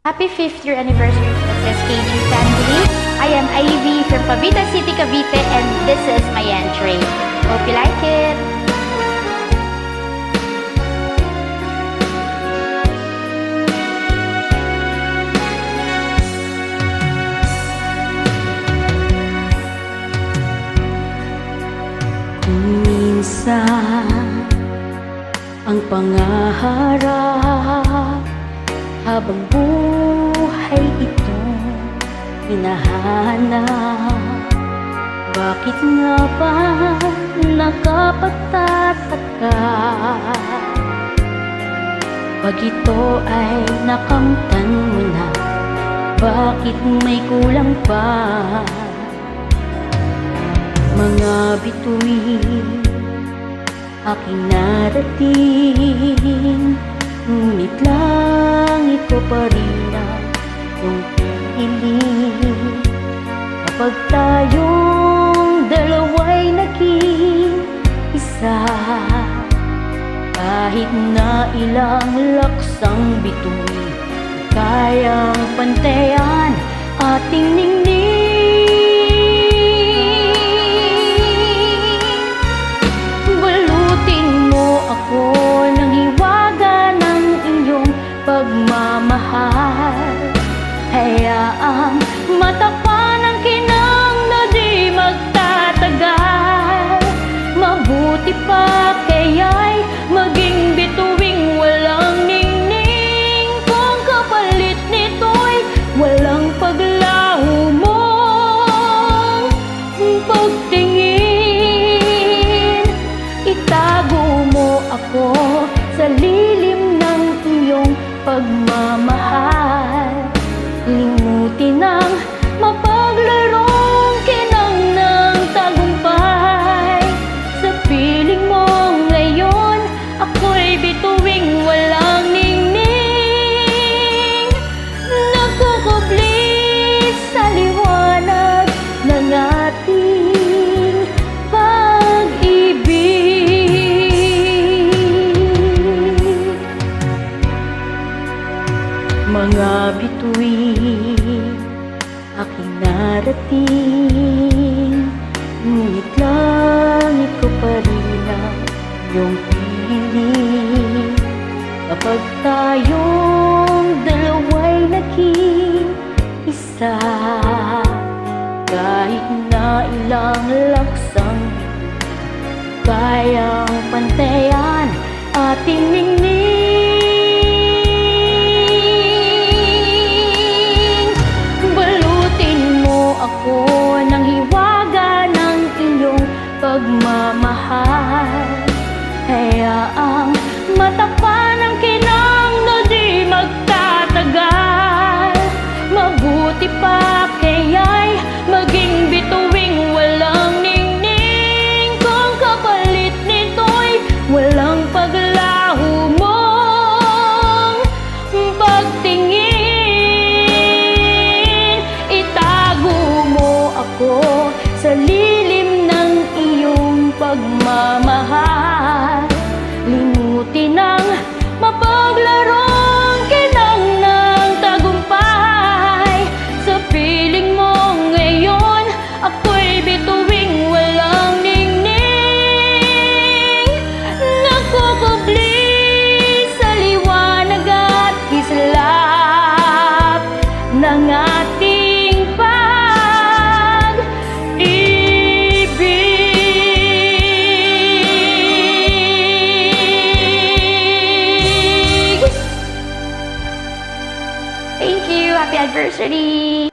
Happy 5th year anniversary to the SKG family. I am Ivy from Pavita City, Cavite, and this is my entry. Hope you like it. Kung minsan ang pangaharap habang buhay itong hinahanap, bakit nga ba nakapagtataka pag ito ay nakamtan mo na? Bakit may kulang pa? Mga bituin aking narating, ngunit langit ko pa rin ang iyong piling. Kapag tayong dalawa'y naging isa, kahit na ilang laksang bituin, kayang pantayan ating ningning. Ako ng hiwaga ng iyong pagmamahal, hayaang matakpan ang kinang na di magtatagal. Mabuti pa kaya'y maging bituing walang ningning, kung kapalit nito'y walang paglaho mo. Pagtingin, itago mo ako sa lilim ng iyong pagmamahal. Limutin ang mapaglarong kinang ng tagumpay. Sa piling mo ngayon, ako'y bituing walang ningning, nagkukubli sa liwanag ng ating mga bituin aking narating, ngunit langit ko pa rin ang iyong piling. Kapag tayong dalawa'y naging isa, kahit na ilang laksang kayang pantayan ating ningning. Ako ng hiwaga ng iyong pagmamahal, hayaang matakpan ang kinang na di magtatagal. Mabuti pa kaya'y maging bituing walang ningning, kung kapalit nito'y walang paglaho mong pagtingin. Ako sa lilim ng iyong pagmamahal. Limutin ang mapaglarong kinang ng tagumpay. Sa piling mo ngayon, ako'y bituing walang ningning, nagkukubli sa liwanag at kislap ng ating Happy anniversary!